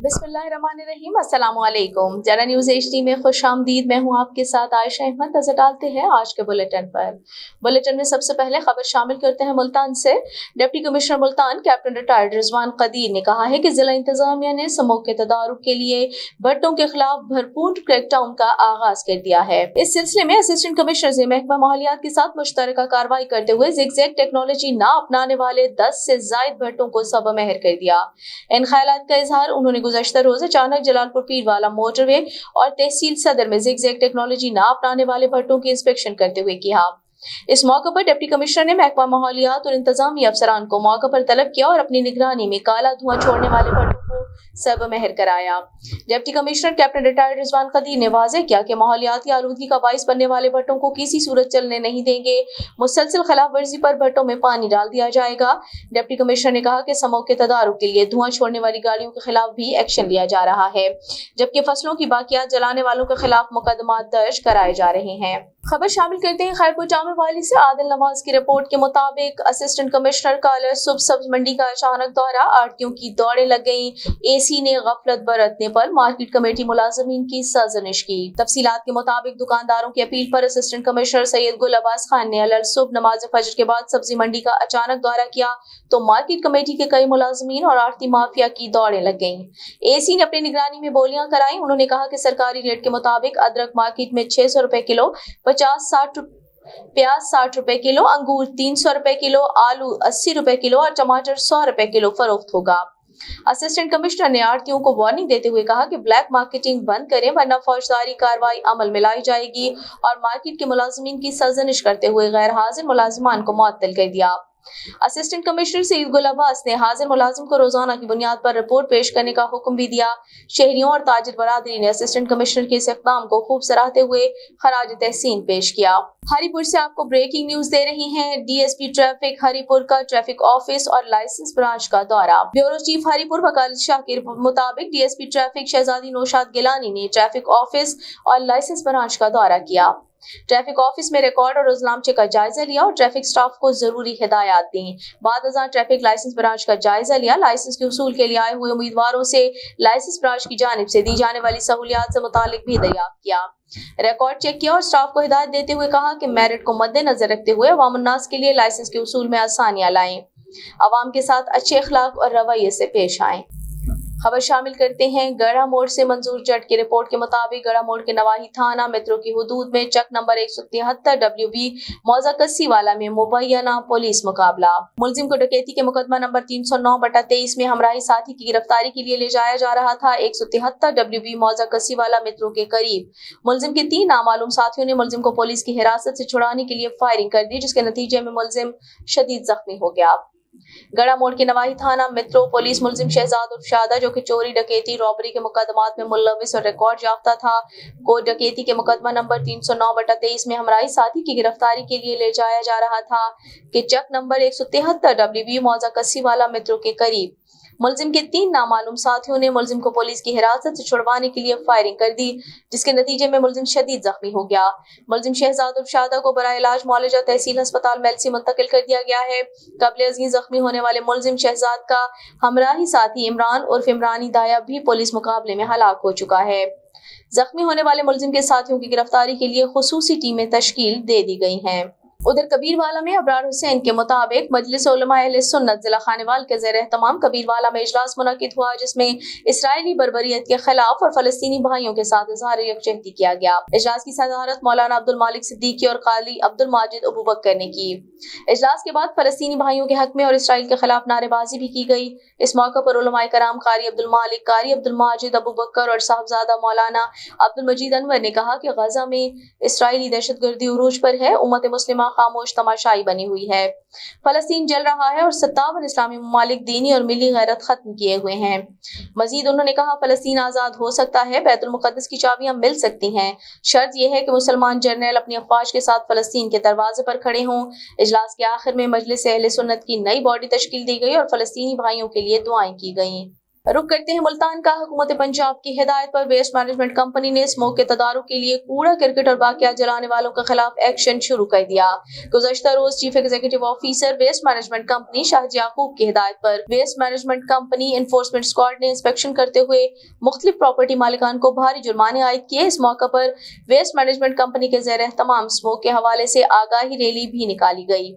बिस्मिल्लाहिर्रहमानिर्रहीम, अस्सलाम वालेकुम। जरा न्यूज़ HD में खुश आमदीद। मैं हूँ आपके साथ आयशा अहमद। नजर डालते हैं आज के बुलेटिन पर। बुलेटिन में सबसे पहले खबर शामिल करते हैं मुल्तान से। Deputy commissioner Multan captain retired Rizwan Qadeer ने कहा है कि जिला इंतजामिया ने समूह के तदारुक के लिए भट्टों के खिलाफ भरपूर क्रैकडाउन का आगाज कर दिया है। इस सिलसिले में असिस्टेंट कमिश्नर से महकमा माहौलियात के साथ मुश्तरका कार्रवाई करते हुए ज़िगज़ैग टेक्नोलॉजी न अपनाने वाले 10 से जायद भट्टों को सब महर कर दिया। इन ख्यालात का इजहार उन्होंने गुज़श्ता रोज अचानक जलालपुर पीरवाला मोटरवे और तहसील सदर में ज़िगज़ैग टेक्नोलॉजी न अपनाने वाले भट्टों की इंस्पेक्शन करते हुए किया। इस मौके पर डिप्टी कमिश्नर ने महकमा माहौलियात और इंतजामी अफसरान को मौके पर तलब किया और अपनी निगरानी में काला धुआं छोड़ने वाले भट्टों को सब महर कराया। Deputy commissioner captain retired Rizwan Qadeer ने वाज़ेह किया कि माहौलियाती आलूदगी का बाइस बनने वाले भट्टों को किसी सूरत चलने नहीं देंगे। मुसलसल खिलाफ वर्जी पर भट्टों में पानी डाल दिया जाएगा। डिप्टी कमिश्नर ने कहा कि समूह के तदारुक के लिए धुआं छोड़ने वाली गाड़ियों के खिलाफ भी एक्शन लिया जा रहा है, जबकि फसलों की बाकियात जलाने वालों के खिलाफ मुकदमा दर्ज कराए जा रहे हैं। खबर शामिल करते हैं खैरपुर जामे वाली से। आदिल नवाज की रिपोर्ट के मुताबिक असिस्टेंट कमिश्नर का सुबह सब्ज मंडी का अचानक दौरा, आड़तियों की दौड़ें लग गईं। AC ने गफलत बरतने पर मार्केट कमेटी मुलाजमीन की सरजनिश की। तफसीलात के मुताबिक दुकानदारों की अपील पर असिस्टेंट कमिश्नर सैयद गुल अब्बास खान ने अलल सुबह नमाज फजर के बाद सब्जी मंडी का अचानक दौरा किया तो मार्केट कमेटी के कई मुलाजमीन और आड़ती माफिया की दौड़ें लग गईं। AC ने अपनी निगरानी में बोलियां कराई। उन्होंने कहा कि सरकारी रेट के मुताबिक अदरक मार्केट में 600 रुपए किलो, 50-60 प्याज 60 रुपए किलो, अंगूर 300 रुपए किलो, आलू 80 रुपए किलो और टमाटर 100 रुपए किलो फरोख्त होगा। असिस्टेंट कमिश्नर ने आड़तियों को वार्निंग देते हुए कहा कि ब्लैक मार्केटिंग बंद करें वरना फौजदारी कार्रवाई अमल में लाई जाएगी और मार्केट के मुलाजमीन की सरजनिश करते हुए गैर हाजिर मुलाजिमान को मुअत्तल कर दिया। असिस्टेंट कमिश्नर सईद गुल अब्बास ने हाजिर मुलाजिम को रोजाना की बुनियाद पर रिपोर्ट पेश करने का हुक्म भी दिया। शहरियों और ताजिर बरादरी ने असिस्टेंट कमिश्नर के इस इक़दाम को खूब सराहते हुए खराज तहसीन पेश किया। हरीपुर से आपको ब्रेकिंग न्यूज दे रही हैं। DSP ट्रैफिक हरीपुर का ट्रैफिक ऑफिस और लाइसेंस ब्रांच का दौरा। ब्यूरो चीफ हरीपुर वकालत शाह के मुताबिक DSP ट्रैफिक शहजादी नौशाद गिलानी ने ट्रैफिक ऑफिस और लाइसेंस ब्रांच का दौरा किया। ट्रैफिक ऑफिस में रिकॉर्ड और उजलामचे का जायजा लिया और ट्रैफिक स्टाफ को जरूरी हिदायत दी। बाद अज़ां ट्रैफिक लाइसेंस ब्रांच का जायजा लिया। लाइसेंस के उसूल के लिए आए हुए उम्मीदवारों से लाइसेंस ब्रांच की जानिब से दी जाने वाली सहूलियात से मुतालिक भी दरियाफ्त किया। रिकॉर्ड चेक किया और स्टाफ को हिदायत देते हुए कहा कि मेरिट को मद्देनजर रखते हुए अवामुन्नास के लिए लाइसेंस के उसूल में आसानियां लाएं, अवाम के साथ अच्छे अखलाक और रवैये से पेश आएं। खबर शामिल करते हैं गढ़ा मोड़ से। मंजूर जट की रिपोर्ट के मुताबिक गढ़ा मोड़ के नवाही थाना मेट्रो की हुदूद में चक नंबर 173 WB मौजा कस्सी वाला में मुबैना पुलिस मुकाबला। मुलजिम को डकैती के मुकदमा नंबर 309/23 में हमराही साथी की गिरफ्तारी के लिए ले जाया जा रहा था। 173 WB मौजा कस्सी वाला मेट्रो के करीब मुलजिम के 3 नामालूम साथियों ने मुलजिम को पुलिस की हिरासत से छुड़ाने के लिए फायरिंग कर दी, जिसके नतीजे में मुलजिम शदीद जख्मी हो गया। गड़ा मोड़ के नवाही थाना मेट्रो पुलिस मुलजिम शहजाद उर्फ शादा, जो कि चोरी डकैती रॉबरी के मुकदमात में मुल्लविस और रिकॉर्ड याफ्ता था, को डकैती के मुकदमा नंबर 309/23 में हमराही साथी की गिरफ्तारी के लिए ले जाया जा रहा था कि चक नंबर 173 WB मौजा कस्सी वाला मेट्रो के करीब मुलजिम के 3 नामालूम साथियों ने मुलजिम को पुलिस की हिरासत से छुड़वाने के लिए फायरिंग कर दी, जिसके नतीजे में मुलजिम शदीद जख्मी हो गया। मुलजिम शहजाद उर्फ शादा को बराए इलाज मौलजा तहसील अस्पताल मेलसी मुंतकिल कर दिया गया है। कबल अज़ीं जख्मी होने वाले मुलजिम शहजाद का हमराही साथी इमरान उर्फ इमरानी दाया भी पुलिस मुकाबले में हलाक हो चुका है। जख्मी होने वाले मुलजिम के साथियों की गिरफ्तारी के लिए खुसूसी टीमें तश्कील दे दी गई हैं। उधर कबीरवाला में अबरार हुसैन के मुताबिक मजलिस उलमा अहले सुन्नत जिला खानेवाल के ज़ेर एहतमाम कबीरवाला में इजलास मुनक्किद हुआ, जिसमें इसराइली बर्बरियत के खिलाफ और फलस्तीनी भाइयों के साथ इज़हार यकजहती किया गया। इजलास की सदारत मौलाना अब्दुल मालिक सिद्दीकी और काली अब्दुल माजिद अबू बकर ने की। इजलास के बाद फलस्तीनी भाइयों के हक में और इसराइल के खिलाफ नारेबाजी भी की गई। इस मौके पर उलमाए कराम कारी अब्दुल मालिक, कारी अब्दुल माजिद अबू बकर और साहबजादा मौलाना अब्दुल मजीद अनवर ने कहा कि गजा में इसराइली दहशतगर्दी उरूज पर है, उम्मत मुस्लिमा खामोश तमाशाई बनी हुई है। फलस्तीन जल रहा है और 57 इस्लामी ममालिक दीनी और मिली गैरत खत्म किए हुए हैं। मजीद उन्होंने कहा फलस्तीन आजाद हो सकता है, बैतुल मुक़द्दस की चाबियां मिल सकती हैं, शर्त यह है कि मुसलमान जर्नल अपनी अफवाज के साथ फलस्तीन के दरवाजे पर खड़े हों। इजलास के आखिर में मजलिस अहले सुन्नत की नई बॉडी तश्कील दी गई और फलस्तीनी भाइयों के लिए दुआएं की गईं। रुक करते हैं मुल्तान का। हुकूमत पंजाब की हिदायत पर वेस्ट मैनेजमेंट कंपनी ने स्मोक के तदारुक के लिए कूड़ा क्रिकेट और बाकियात जलाने वालों के खिलाफ एक्शन शुरू कर दिया। गुज़श्ता रोज chief executive officer waste management company Shahid Yaqoob की हिदायत पर waste management company enforcement squad ने इंस्पेक्शन करते हुए मुख्तलिफ प्रॉपर्टी मालिकान को भारी जुर्माने आयद किए। इस मौके पर वेस्ट मैनेजमेंट कंपनी के ज़ेर एहतमाम स्मोक के हवाले से आगाही रैली भी निकाली गई।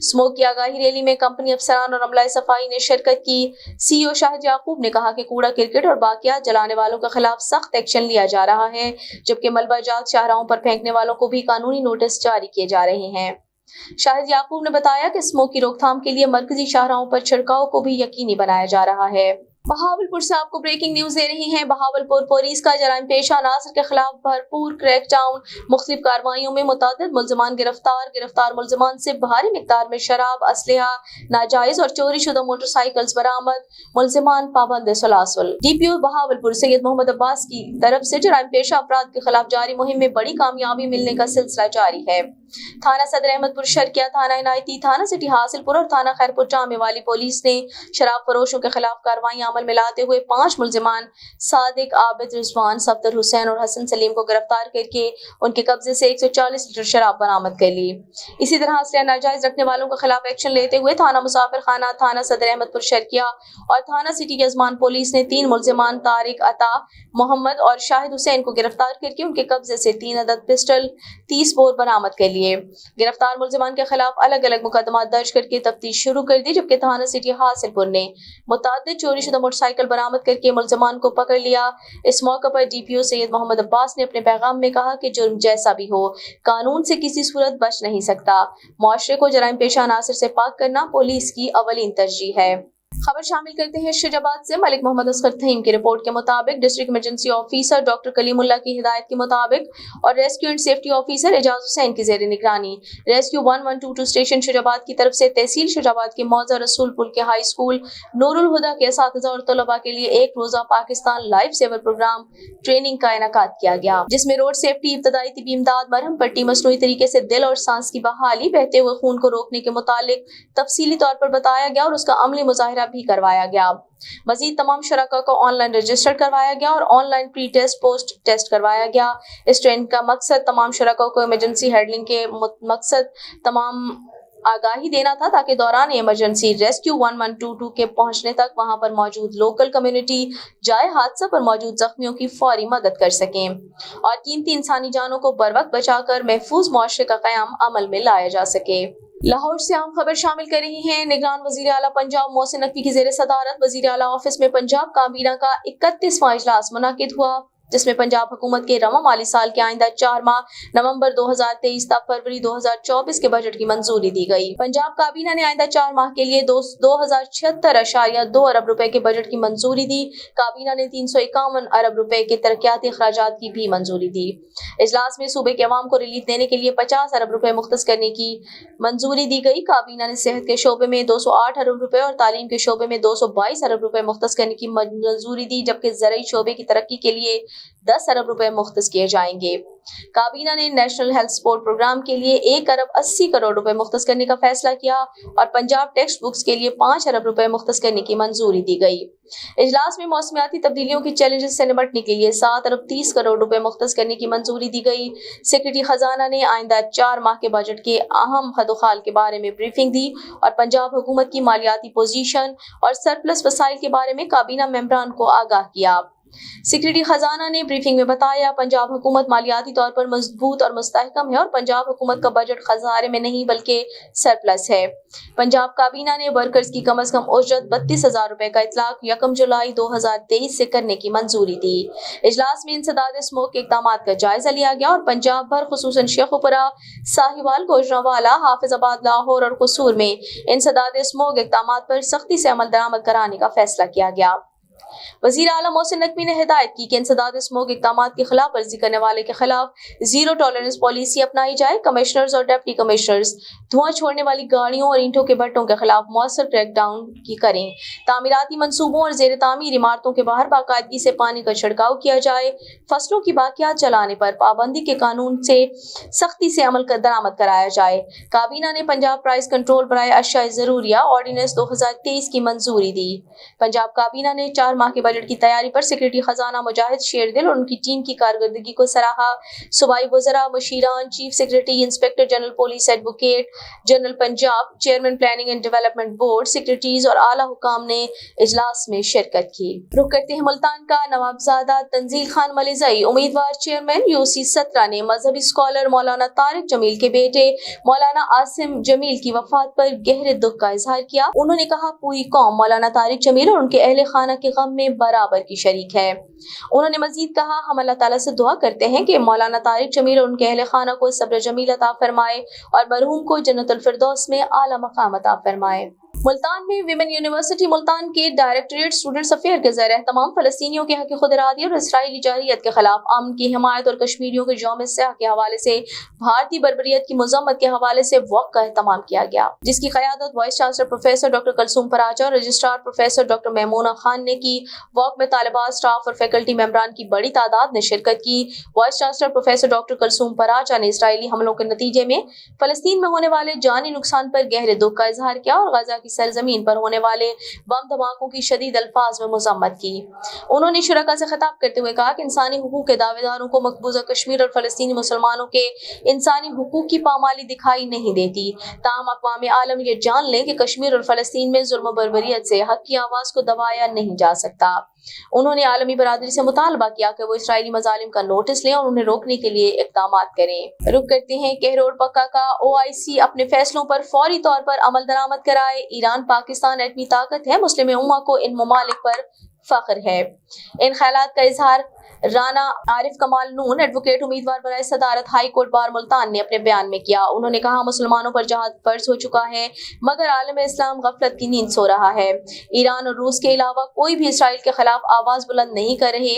स्मोक की आगाही रैली में कंपनी अफसरान और अमला सफाई ने शिरकत की। सीईओ शाहिद याकूब ने कहा कि कूड़ा क्रिकेट और बाकियात जलाने वालों के खिलाफ सख्त एक्शन लिया जा रहा है, जबकि मलबा जात शाहराहों पर फेंकने वालों को भी कानूनी नोटिस जारी किए जा रहे हैं। शाहिद याकूब ने बताया कि स्मोक की रोकथाम के लिए मरकजी शाहराहों पर छिड़काव को भी यकीनी बनाया जा रहा है। बहावलपुर से आपको ब्रेकिंग न्यूज दे रही हैं। बहावलपुर पुलिस का जराइम पेशा अनासर के खिलाफ भरपूर क्रैकडाउन, मुख्तलिफ कार्रवाइयों में मुतअद्दिद मुल्ज़िमान गिरफ्तार मुल्ज़िमान से भारी मिकदार में शराब, असलहा, नाजायज और चोरी शुदा मोटरसाइकिल्स बरामद, मुल्ज़िमान पाबंद सलासल। डीपीओ बहावलपुर सैयद मोहम्मद अब्बास की तरफ से जराइम पेशा अफराद के खिलाफ जारी मुहिम में बड़ी कामयाबी मिलने का सिलसिला जारी है। थाना सदर अहमदपुर शर्किया, थाना इनायती, थाना सिटी हासिलपुर और थाना खैरपुर जामे वाली पुलिस ने शराब फरोशों के खिलाफ कार्रवाई अमल में लाते हुए 5 मुल्जिमान सादिक, आबिद, रिजवान, सफदर हुसैन और हसन सलीम को गिरफ्तार करके उनके कब्जे से 140 लीटर शराब बरामद कर ली। इसी तरह असलहा नाजायज रखने वालों के खिलाफ एक्शन लेते हुए थाना मुसाफिर खाना, थाना सदर अहमदपुर शर्किया और थाना सिटी यजमान पुलिस ने 3 मुल्जिमान तारिक, अता, मोहम्मद और शाहिद हुसैन को गिरफ्तार करके उनके कब्जे से 3 अदद पिस्टल, 30 बोर बरामद कर लिए। गिरफ्तार मुल्जिमान के खिलाफ अलग अलग मुकदमा दर्ज करके तफ्तीश शुरू कर दी, जबकि थाना सिटी हासिलपुर ने मुतअद्दिद चोरी शुदा मोटरसाइकिल बरामद करके मुल्जिमान को पकड़ लिया। इस मौके पर डीपीओ सैयद मोहम्मद अब्बास ने अपने पैगाम में कहा कि जुर्म जैसा भी हो, कानून से किसी सूरत बच नहीं सकता। मुआशरे को जराइम पेशा अनासर से पाक करना पुलिस की अवलीन तरजीह है। खबर शामिल करते हैं शुजाबाद से। मलिक मोहम्मद असगर थईम की रिपोर्ट के मुताबिक district emergency officer doctor Kalimullah की हिदायत के मुताबिक और rescue and safety officer Ejaz Hussain की जेर निगरानी रेस्क्यू 1122 स्टेशन शुजाबाद की तरफ से तहसील शुजाबाद के मौजा रसूलपुर के हाई स्कूल नूरुल हुदा के असातिज़ा और तलबा के लिए एक रोजा Pakistan life saver programme training का इनेकाद किया गया, जिसमें रोड सेफ्टी, इब्तदाई तिबी इमदाद, मरहम पट्टी, मसनूई तरीके से दिल और सांस की बहाली, बहते हुए खून को रोकने के मुतालिक तफसीली तौर पर बताया गया और उसका अमली मुजाहिरा भी करवाया गया। मजीद तमाम शरका को ऑनलाइन रजिस्टर करवाया गया और online pre test, post test करवाया गया। इस ट्रेन का मकसद तमाम शरका को इमरजेंसी हैंडलिंग के मकसद तमाम आगाही देना था, ताकि दौरान इमरजेंसी रेस्क्यू 1122 के पहुंचने तक वहां पर मौजूद लोकल कम्युनिटी जाए हादसा पर मौजूद जख्मियों की फौरी मदद कर सकें और कीमती इंसानी जानों को बरवक्त बचाकर महफूज मुआशरे का क़याम अमल में लाया जा सके। लाहौर से आम खबर शामिल कर रही हैं। निगरान वजीर आला पंजाब मोहसिन नकवी की जेर सदारत वजीर आला ऑफिस में पंजाब काबीना का 31वां इजलास मुनाकिद हुआ, जिसमें पंजाब हुकूमत के रवा माली साल के आइंदा 4 माह नवंबर 2023 तक फरवरी 2024 के बजट की मंजूरी दी गई। पंजाब काबीना ने आइंदा 4 माह के लिए 2076.2 अरब रुपए के बजट की मंजूरी दी। काबीना ने 351 अरब रुपए के तरक्याती अखराजात की भी मंजूरी दी। इजलास में सूबे के अवाम को रिलीफ देने के लिए 50 अरब रुपए मुख्तस करने की मंजूरी दी गई। काबीना ने सेहत के शोबे में 208 अरब रुपए और तालीम के शोबे में 222 अरब रुपए मुख्तस करने की मंजूरी दी, जबकि ज़राई शोबे की तरक्की के लिए 10 अरब रुपए मुख्तस किए जाएंगे। काबीना ने नेशनल हेल्थ सपोर्ट प्रोग्राम के लिए 1 अरब 80 करोड़ रुपए मुख्तस करने का फैसला किया और पंजाब टेक्स्ट बुक्स के लिए 5 अरब रुपए मुख्तस करने की मंजूरी दी गई। इजलास में मौसमियाती तब्दीलियों की चैलेंजेस से निपटने के लिए 7 अरब 30 करोड़ रुपए मुख्तस करने की मंजूरी दी गई। सेक्रेटरी खजाना ने आइंदा 4 माह के बजट के अहम खदोखाल के बारे में ब्रीफिंग दी और पंजाब हुकूमत की मालियाती पोजीशन और सरप्लस वसाइल के बारे में काबीना मेंबरान को आगाह किया। सेक्रेटरी खजाना ने ब्रीफिंग में बताया, पंजाब हुकूमत मालियाती तौर पर मजबूत और मुस्तहकम है और पंजाब हुकूमत का बजट खजारे में नहीं बल्कि सरप्लस है। पंजाब काबीना ने वर्कर्स की कम अज कम उजरत 32,000 रुपए का इतलाक 1 जुलाई 2023 से करने की मंजूरी दी। इजलास में इंसदाद स्मोक के इक़दाम का जायजा लिया गया और पंजाब भर खुसूसन शेखुपुरा, साहिवाल, गोजरावाला, हाफिजाबाद, लाहौर और कसूर में इंसदाद स्मोक इक़दाम पर सख्ती से अमल दरामद कराने का फैसला किया गया। वजीर आला मोहसिन नकवी ने हिदायत की कि इंसदाद स्मोक इक़दाम की खिलाफ वर्जी करने वाले के खिलाफ जीरो टॉलरेंस पॉलिसी अपनाई जाए। कमिश्नर्स और डिप्टी कमिश्नर्स धुआं छोड़ने वाली गाड़ियों और ईंटों के भट्टों के खिलाफ मौसर क्रैकडाउन की करें। तामीराती मनसूबों और जेर तामीर इमारतों के बाहर बाकायदगी से पानी का छिड़काव किया जाए। फसलों की बाकियात जलाने पर पाबंदी के कानून से सख्ती से अमल दरामद कराया जाए। काबीना ने पंजाब प्राइस कंट्रोल बराए अशिया ज़रूरिया ऑर्डिनेंस 2023 की मंजूरी दी। पंजाब काबीना ने 4 4 माह के बजट की तैयारी पर सेक्रेटरी खजाना मुजाहिद शेरदिल और उनकी टीम की कारकर्दगी को सराहा। सूबाई वज़रा, मुशीरान, chief secretary, inspector general police, advocate general Punjab, chairman planning and development board, secretaries और आला हुकाम ने इजलास में शिरकत की। रुख करते हैं मुल्तान का। नवाबजादा तंजील खान मलिज़ई उम्मीदवार चेयरमैन UC 17 ने मजहबी स्कॉलर मौलाना तारिक जमील के बेटे मौलाना आसिम जमील की वफात पर गहरे दुख का इजहार किया। उन्होंने कहा, पूरी कौम मौलाना तारिक जमील और उनके अहले खाना के गम में बराबर की शरीक है। उन्होंने मजीद कहा, हम अल्लाह ताला से दुआ करते हैं कि मौलाना तारिक जमील और उनके अहले खाना को सब्र जमील अता फरमाए और मरहूम को जन्नतुल फिरदौस में आला मकाम अता फरमाए। मुल्तान में विमेन यूनिवर्सिटी मुल्तान के डायरेक्टरेट स्टूडेंट्स अफेयर के ज़रिए तमाम फलस्तीनियों के हक़ खुद इरादी और इसराइली जाहिलियत के खिलाफ अमन की हिमायत और कश्मीरियों के यौम सियाह के हवाले से भारतीय बर्बरियत की मज़म्मत के हवाले से वॉक का एहतमाम किया गया, जिसकी क़यादत vice chancellor professor doctor Kulsoom Paracha और registrar professor doctor Maimoona Khan ने की। वॉक में तालिबात, स्टाफ और फैकल्टी मेंबरान की बड़ी तादाद ने शिरकत की। Vice chancellor professor doctor Kulsoom Paracha ने इसराइली हमलों के नतीजे में फलस्तीन में होने वाले जानी नुकसान पर गहरे दुख का इजहार किया और गजा की सरजमीन पर होने वाले बम धमाकों की शदीद अल्फाज में मजम्मत की। उन्होंने शुरका से खिताब करते हुए कहा कि इंसानी हुकूक के दावेदारों को मकबूजा कश्मीर और फलस्तीनी मुसलमानों के इंसानी हुकूक की पामाली दिखाई नहीं देती। ताहम अक़वाम आलम ये जान लें कि कश्मीर और फलस्तीन में जुल्म बर्बरियत से हक की आवाज़ को दबाया नहीं जा सकता। उन्होंने आलमी बरादरी से मुतालबा किया कि वो इसराइली मजालिम का नोटिस लें और उन्हें रोकने के लिए इक़दाम करें। रुख करते हैं कहरोड पक्का का। OIC अपने फैसलों पर फौरी तौर पर अमल दरामद कराए। ईरान पाकिस्तान एटमी ताकत है, मुस्लिम उम्मा को इन ममालिक पर फख्र है। इन ख्यालात का इजहार राना आरिफ कमाल नून, एडवोकेट उम्मीदवार बराए सदारत हाई कोर्ट बार मुल्तान ने अपने बयान में किया। उन्होंने कहा, मुसलमानों पर जहाद फर्ज हो चुका है मगर आलम इस्लाम गफलत की नींद सो रहा है। ईरान और रूस के अलावा कोई भी इसराइल के खिलाफ आवाज बुलंद नहीं कर रहे।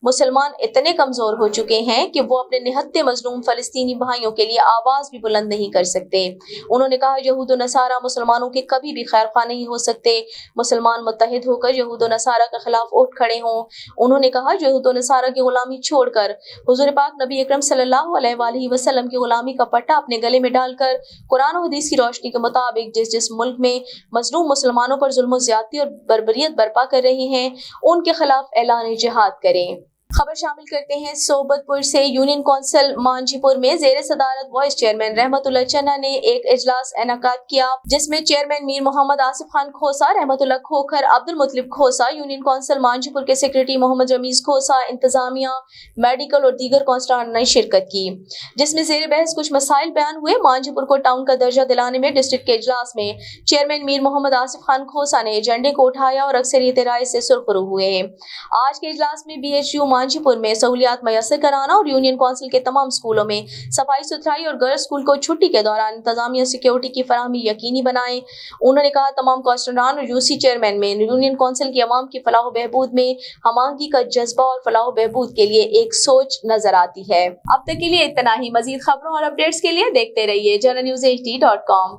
मुसलमान इतने कमजोर हो चुके हैं कि वो अपने निहत्ते मजलूम फलस्तीनी भाइयों के लिए आवाज भी बुलंद नहीं कर सकते। उन्होंने कहा, यहूद व नसारा मुसलमानों के कभी भी खैर ख्वाह नहीं हो सकते। मुसलमान मुत्तहिद होकर यहूद व नसारा के खिलाफ उठ खड़े हों। उन्होंने कहा, यहूद व नसारा की गुलामी छोड़कर हुजूर पाक नबी अकरम सल्लल्लाहु अलैहि वसल्लम की गुलामी का पट्टा अपने गले में डालकर कुरान और हदीस की रोशनी के मुताबिक जिस जिस मुल्क में मजलूम मुसलमानों पर जुल्म ज्यादती और बर्बरियत बर्पा कर रहे हैं उनके खिलाफ ऐलान जिहाद करें। खबर शामिल करते हैं सोबतपुर से। यूनियन कौंसिल मांझीपुर में जेर सदारत वाइस चेयरमैन रहमतुल्लाह चन्ना ने एक इजलास इनेकाद किया, जिसमें चेयरमैन मीर मोहम्मद आसिफ खान खोसा, रहमतुल्लाह खोखर, अब्दुल मुतलिब खोसा, यूनियन कौंसिल मांझीपुर के सेक्रेटरी मोहम्मद रमीज खोसा, इंतजामिया, मेडिकल और दीगर कौंसलरान ने शिरकत की, जिसमें जेर बहस कुछ मसाइल बयान हुए। मांझीपुर को टाउन का दर्जा दिलाने में डिस्ट्रिक्ट के इजलास में चेयरमैन मीर मोहम्मद आसिफ खान खोसा ने एजेंडे को उठाया और अक्सरियत राय से सुरखरू हुए। आज के इजलास में BHU मांझीपुर में सहूलियात मैसर कराना और यूनियन कौंसिल के तमाम स्कूलों में सफाई सुथराई और गर्ल्स स्कूल को छुट्टी के दौरान इंतजामिया सिक्योरिटी की फराहमी यकीनी बनाए। उन्होंने कहा, तमाम कौंसलरान और UC चेयरमैन में यूनियन कौंसिल की अवाम की फलाह बहबूद में हमांगी का जज्बा और फलाह बहबूद के लिए एक सोच नजर आती है। अब तक के लिए इतना ही। मजीद खबरों और अपडेट्स के लिए देखते रहिए JanaNewsHD.com।